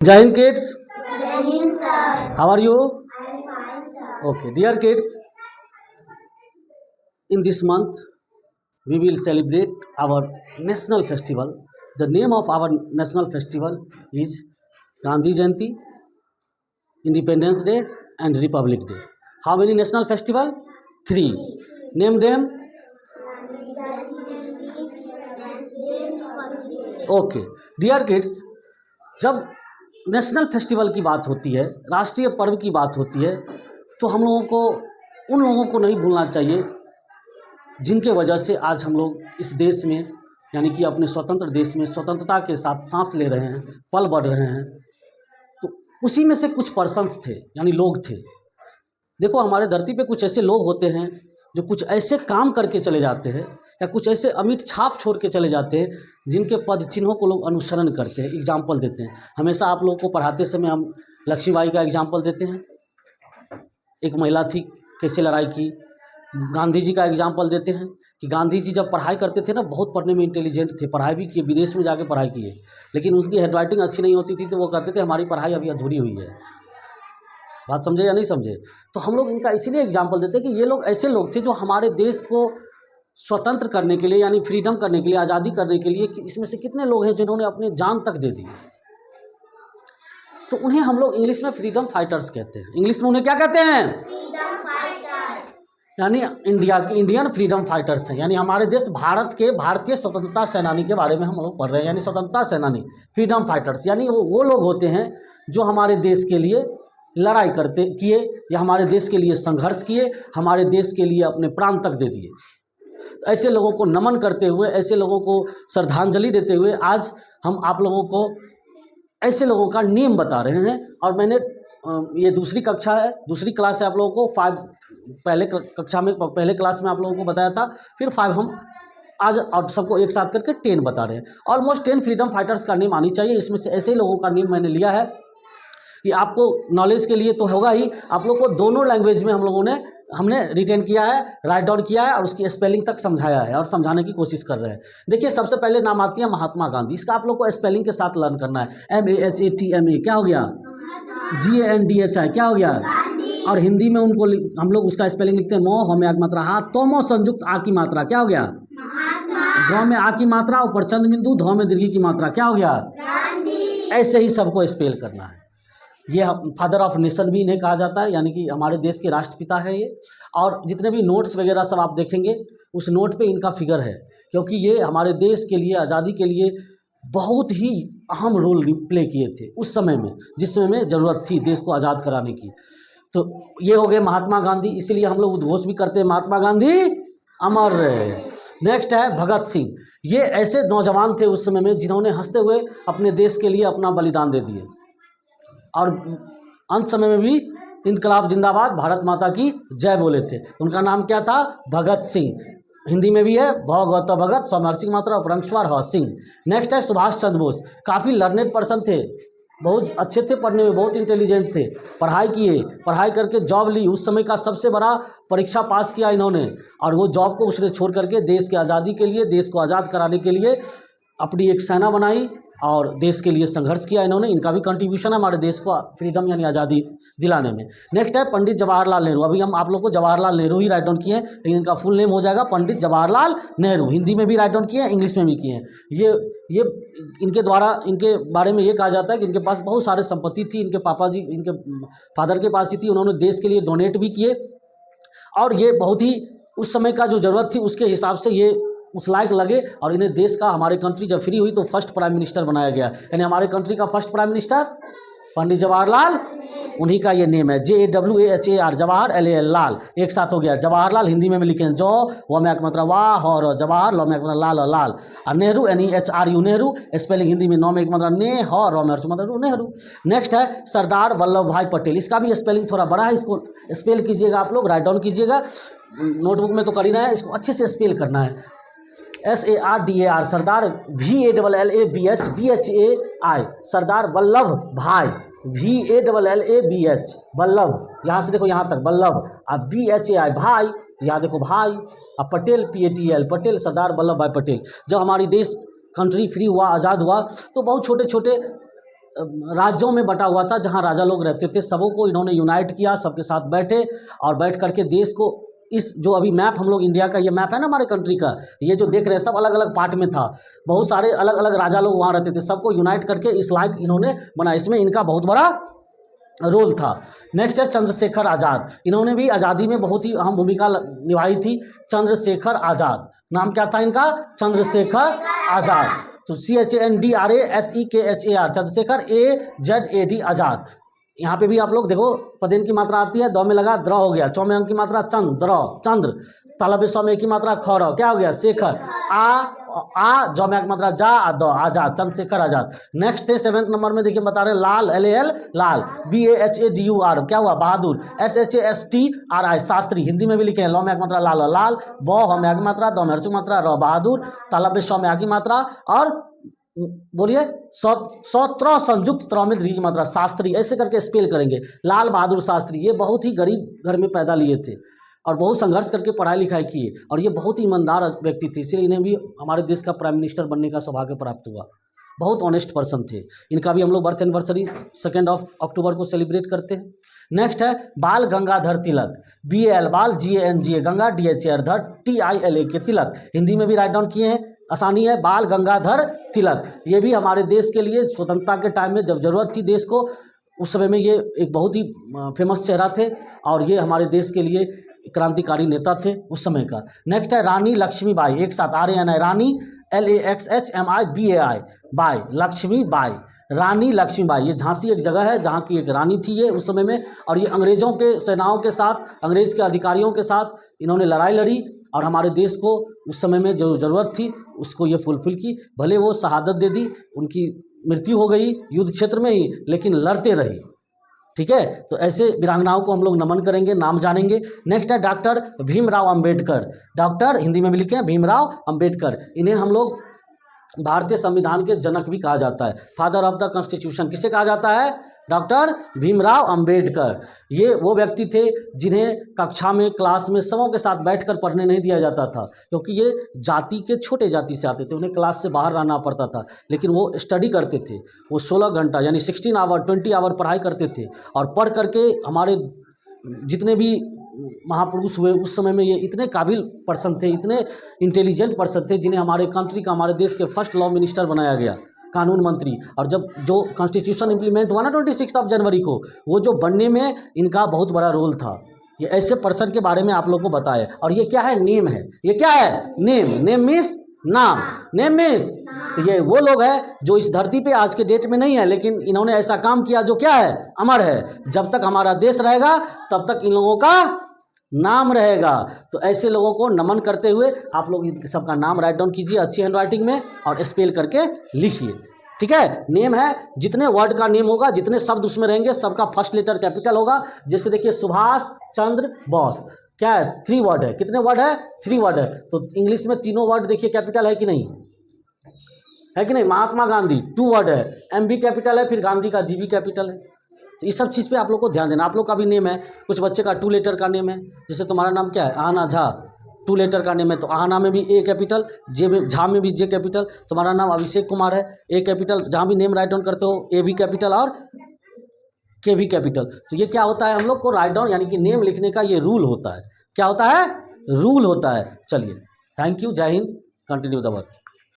Jai Hind kids, Jai Hind, sir. how are you? I am fine, sir. Okay, dear kids, in this month we will celebrate our national festival. The name of our national festival is Gandhi Jayanti, Independence Day and Republic Day. How many national festival? 3. Name them. Okay, dear kids, जब national festival की बात होती है, राष्ट्रीय पर्व की बात होती है, तो हम लोगों को उन लोगों को नहीं भूलना चाहिए जिनके वजह से आज हम लोग इस देश में यानी कि अपने स्वतंत्र देश में स्वतंत्रता के साथ सांस ले रहे हैं, पल बढ़ रहे हैं। तो उसी में से कुछ पर्सन्स थे यानी लोग थे। देखो, हमारे धरती पे कुछ ऐसे लोग होते हैं जो कुछ ऐसे काम करके चले जाते हैं या कुछ ऐसे अमिट छाप छोड़ के चले जाते हैं जिनके पद चिन्हों को लोग अनुसरण करते हैं, एग्जाम्पल देते हैं। हमेशा आप लोगों को पढ़ाते समय हम लक्ष्मीबाई का एग्जाम्पल देते हैं, एक महिला थी, कैसे लड़ाई की। गांधी जी का एग्जाम्पल देते हैं कि गांधी जी जब पढ़ाई करते थे ना, बहुत पढ़ने में इंटेलिजेंट थे, पढ़ाई भी किए, विदेश में जाके पढ़ाई किए, लेकिन उनकी हैंडराइटिंग अच्छी नहीं होती थी तो वो कहते थे हमारी पढ़ाई अभी अधूरी हुई है। बात समझे या नहीं समझे? तो हम लोग इनका इसीलिए एग्जाम्पल देते हैं कि ये लोग ऐसे लोग थे जो हमारे देश को स्वतंत्र करने के लिए यानी फ्रीडम करने के लिए, आज़ादी करने के लिए, इसमें से कितने लोग हैं जिन्होंने अपनी जान तक दे दी। तो उन्हें हम लोग इंग्लिश में फ्रीडम फाइटर्स कहते हैं। इंग्लिश में उन्हें क्या कहते हैं? Freedom fighters. यानी इंडियन फ्रीडम फाइटर्स हैं। यानी हमारे देश भारत के भारतीय स्वतंत्रता सेनानी के बारे में हम लोग पढ़ रहे हैं। यानी स्वतंत्रता सेनानी, फ्रीडम फाइटर्स, यानी वो लोग होते हैं जो हमारे देश के लिए लड़ाई किए या हमारे देश के लिए संघर्ष किए, हमारे देश के लिए अपने प्राण तक दे दिए। ऐसे लोगों को नमन करते हुए, ऐसे लोगों को श्रद्धांजलि देते हुए आज हम आप लोगों को ऐसे लोगों का नेम बता रहे हैं। और मैंने ये दूसरी कक्षा है, दूसरी क्लास है, आप लोगों को 5 पहले कक्षा में, पहले क्लास में आप लोगों को बताया था, फिर 5 हम आज और सबको एक साथ करके 10 बता रहे हैं। ऑलमोस्ट 10 फ्रीडम फाइटर्स का नेम आनी चाहिए। इसमें से ऐसे लोगों का नेम मैंने लिया है कि आपको नॉलेज के लिए तो होगा ही, आप लोग को दोनों लैंग्वेज में हमने रिटेन किया है, राइट डाउन किया है और उसकी स्पेलिंग तक समझाया है और समझाने की कोशिश कर रहे हैं। देखिए, सबसे पहले नाम आती है महात्मा गांधी। इसका आप लोग को स्पेलिंग के साथ लर्न करना है। MAHATMA क्या हो गया? GANDHI क्या हो गया? और हिंदी में उनको हम लोग उसका स्पेलिंग लिखते हैं मो, हमें मात्रा हाथ, तोमो संयुक्त आ की मात्रा क्या हो गया? ध में आ की मात्रा, ऊपर चंद बिंदु, ध में दीर्घ की मात्रा क्या हो गया? ऐसे ही सबको स्पेल करना है। ये फादर ऑफ नेशन भी इन्हें कहा जाता है, यानी कि हमारे देश के राष्ट्रपिता है ये। और जितने भी नोट्स वगैरह सब आप देखेंगे उस नोट पे इनका फिगर है, क्योंकि ये हमारे देश के लिए, आज़ादी के लिए बहुत ही अहम रोल प्ले किए थे उस समय में, जिस समय में ज़रूरत थी देश को आज़ाद कराने की। तो ये हो गए महात्मा गांधी, इसीलिए हम लोग उद्घोष भी करते हैं महात्मा गांधी अमर रहे। नेक्स्ट है भगत सिंह। ये ऐसे नौजवान थे उस समय में जिन्होंने हंसते हुए अपने देश के लिए अपना बलिदान दे दिए और अंत समय में भी इनकलाब जिंदाबाद, भारत माता की जय बोले थे। उनका नाम क्या था? भगत सिंह। हिंदी में भी है भ गौत भगत, समर्सिक मात्रा, उपरंक्षवार ह सिंह। नेक्स्ट है सुभाष चंद्र बोस। काफ़ी लर्नेड पर्सन थे, बहुत अच्छे थे पढ़ने में, बहुत इंटेलिजेंट थे, पढ़ाई किए, पढ़ाई करके जॉब ली। उस समय का सबसे बड़ा परीक्षा पास किया इन्होंने और वो जॉब को उसने छोड़ करके देश की आज़ादी के लिए, देश को आज़ाद कराने के लिए अपनी एक सेना बनाई और देश के लिए संघर्ष किया इन्होंने। इनका भी कंट्रीब्यूशन है हमारे देश को फ्रीडम यानी आज़ादी दिलाने में। नेक्स्ट है पंडित जवाहरलाल नेहरू। अभी हम आप लोग को जवाहरलाल नेहरू ही राइट डाउन किए हैं, लेकिन इनका फुल नेम हो जाएगा पंडित जवाहरलाल नेहरू। हिंदी में भी राइट डाउन किए हैं, इंग्लिश में भी किए हैं। ये इनके द्वारा, इनके बारे में ये कहा जाता है कि इनके पास बहुत सारे संपत्ति थी, इनके पापा जी, इनके फादर के पास ही थी। उन्होंने देश के लिए डोनेट भी किए और ये बहुत ही उस समय का जो ज़रूरत थी उसके हिसाब से ये उस लायक लगे और इन्हें देश का, हमारे कंट्री जब फ्री हुई तो फर्स्ट प्राइम मिनिस्टर बनाया गया। यानी हमारे कंट्री का first prime minister Pandit Jawaharlal, उन्हीं का ये नेम है। JAWAHAR, जवाहर, LAL लाल, एक साथ हो गया। जवाहरलाल हिंदी में भी लिखे हैं जो, वो में मतलब वाह, और जवाहर, लो में मतलब लाल और लाल। और नेहरू NEHRU नेहरू, स्पेलिंग हिंदी में नौ में मतलब ने, और रो में मतलब नेहरू। नेक्स्ट है सरदार वल्लभ भाई पटेल। इसका भी स्पेलिंग थोड़ा बड़ा है, इसको स्पेल कीजिएगा आप लोग, राइट डाउन कीजिएगा। नोटबुक में तो कर ही रहे हैं, इसको अच्छे से स्पेल करना है। SARDAR, सरदार, VALLABH सरदार वल्लभ भाई, VALLABH वल्लभ, यहाँ से देखो यहाँ तक वल्लभ, अब BHAI भाई, तो यहाँ देखो भाई, अब पटेल PATL पटेल, सरदार वल्लभ भाई पटेल। जब हमारी देश कंट्री फ्री हुआ, आज़ाद हुआ, तो बहुत छोटे छोटे राज्यों में बटा हुआ था जहाँ राजा लोग रहते थे, सबों को इन्होंने यूनाइट किया, सबके साथ बैठे और बैठ करके देश को, इस जो अभी मैप हम लोग इंडिया का ये मैप है ना हमारे कंट्री का, ये जो देख रहे हैं सब अलग अलग पार्ट में था, बहुत सारे अलग अलग राजा लोग वहाँ रहते थे, सबको यूनाइट करके इस लायक इन्होंने बना, इसमें इनका बहुत बड़ा रोल था। नेक्स्ट है चंद्रशेखर आज़ाद, इन्होंने भी आज़ादी में बहुत ही अहम भूमिका निभाई थी। चंद्रशेखर आज़ाद, नाम क्या था इनका? चंद्रशेखर आज़ाद। तो CHANDRASEKHAR, चंद्रशेखर AZAD आज़ाद। यहाँ पे भी आप लोग देखो पदेन की मात्रा आती है, द में लगा द्र हो गया, चौ में अंक की मात्रा चंद्र, चंद्र, तालव्य स्व में एक की मात्रा खौरव, क्या हो गया? शेखर, आ जौ में एक मात्रा जा, the, Azad, Chandrashekhar Azad. Next है 7वें नंबर में देखिए बता रहे हैं लाल, LAL लाल, BAHADUR क्या हुआ? बहादुर, SHASTRI शास्त्री, हिंदी में भी लिखे हैं, लौ में एक मात्रा लाल लाल, ब में एक मात्रा, द में हर्षु मात्रा, र बहादुर, तालव्य स्व में आगे मात्रा और बोलिए 17 संयुक्त त्र में दीर्घ की मात्रा शास्त्री, ऐसे करके स्पेल करेंगे। लाल बहादुर शास्त्री, ये बहुत ही गरीब घर में पैदा लिए थे और बहुत संघर्ष करके पढ़ाई लिखाई किए और ये बहुत ही ईमानदार व्यक्ति थे, इसलिए इन्हें भी हमारे देश का प्राइम मिनिस्टर बनने का सौभाग्य प्राप्त हुआ। बहुत ऑनेस्ट पर्सन थे। इनका भी हम लोग बर्थ एनिवर्सरी 2 अक्टूबर को सेलिब्रेट करते हैं। नेक्स्ट है बाल गंगाधर तिलक, BAL बाल, GANGA गंगा, DHAR धर, TILA के तिलक, हिंदी में भी राइट डाउन किए हैं, आसानी है, बाल गंगाधर तिलक। ये भी हमारे देश के लिए स्वतंत्रता के टाइम में जब जरूरत थी देश को, उस समय में ये एक बहुत ही फेमस चेहरा थे और ये हमारे देश के लिए क्रांतिकारी नेता थे उस समय का। नेक्स्ट है रानी लक्ष्मीबाई, एक साथ RANI, रानी LAXHMIBAI बाई, लक्ष्मीबाई, रानी लक्ष्मीबाई। ये झांसी एक जगह है जहाँ की एक रानी थी ये उस समय में, और ये अंग्रेज़ों के सेनाओं के साथ, अंग्रेज़ के अधिकारियों के साथ इन्होंने लड़ाई लड़ी और हमारे देश को उस समय में जो ज़रूरत थी उसको ये फुलफिल की। भले वो शहादत दे दी, उनकी मृत्यु हो गई युद्ध क्षेत्र में ही, लेकिन लड़ते रही। ठीक है, तो ऐसे वीरांगनाओं को हम लोग नमन करेंगे, नाम जानेंगे। नेक्स्ट है डॉक्टर भीमराव अंबेडकर, डॉक्टर हिंदी में भी लिखे हैं भीमराव अंबेडकर। इन्हें हम लोग भारतीय संविधान के जनक भी कहा जाता है, फादर ऑफ द कॉन्स्टिट्यूशन। किसे कहा जाता है? डॉक्टर भीमराव अंबेडकर। ये वो व्यक्ति थे जिन्हें कक्षा में, क्लास में सबों के साथ बैठकर पढ़ने नहीं दिया जाता था, क्योंकि ये जाति के छोटे जाति से आते थे, उन्हें क्लास से बाहर रहना पड़ता था, लेकिन वो स्टडी करते थे। वो 16 घंटा यानी 16 आवर 20 आवर पढ़ाई करते थे और पढ़ करके हमारे जितने भी महापुरुष हुए उस समय में ये इतने काबिल पर्सन थे, इतने इंटेलिजेंट पर्सन थे, जिन्हें हमारे कंट्री का, हमारे देश के फर्स्ट लॉ मिनिस्टर बनाया गया, कानून मंत्री। और जब जो कॉन्स्टिट्यूशन इम्प्लीमेंट हुआ ना 26 जनवरी को, वो जो बनने में इनका बहुत बड़ा रोल था। ये ऐसे पर्सन के बारे में आप लोग को बताया। और ये क्या है? नेम है। ये क्या है? नेम। नेम मीन्स नाम, नेम मीन्स, तो ये वो लोग हैं जो इस धरती पे आज के डेट में नहीं है, लेकिन इन्होंने ऐसा काम किया जो क्या है? अमर है। जब तक हमारा देश रहेगा तब तक इन लोगों का नाम रहेगा। तो ऐसे लोगों को नमन करते हुए आप लोग सबका नाम राइट डाउन कीजिए अच्छी हैंडराइटिंग में और स्पेल करके लिखिए। ठीक है, नेम है, जितने वर्ड का नेम होगा, जितने शब्द उसमें रहेंगे, सबका फर्स्ट लेटर कैपिटल होगा। जैसे देखिए सुभाष चंद्र बोस, क्या है? 3 वर्ड है। कितने वर्ड है? 3 वर्ड है। तो इंग्लिश में तीनों वर्ड देखिए कैपिटल है कि नहीं? है कि नहीं? महात्मा गांधी 2 वर्ड है, MB कैपिटल है, फिर गांधी का GB कैपिटल है। तो इस सब चीज़ पे आप लोग को ध्यान देना। आप लोग का भी नेम है, कुछ बच्चे का 2 लेटर का नेम है, जैसे तुम्हारा नाम क्या है? आहना झा, 2 लेटर का नेम है, तो आहना में भी A कैपिटल, जे में, झा में भी J कैपिटल। तुम्हारा नाम अभिषेक कुमार है, A कैपिटल, जहाँ भी नेम राइट डाउन करते हो AB कैपिटल और KB कैपिटल। तो ये क्या होता है? हम लोग को राइट डाउन यानी कि नेम लिखने का ये रूल होता है। क्या होता है? रूल होता है। चलिए, थैंक यू, जय हिंद, कंटिन्यू द वर्क।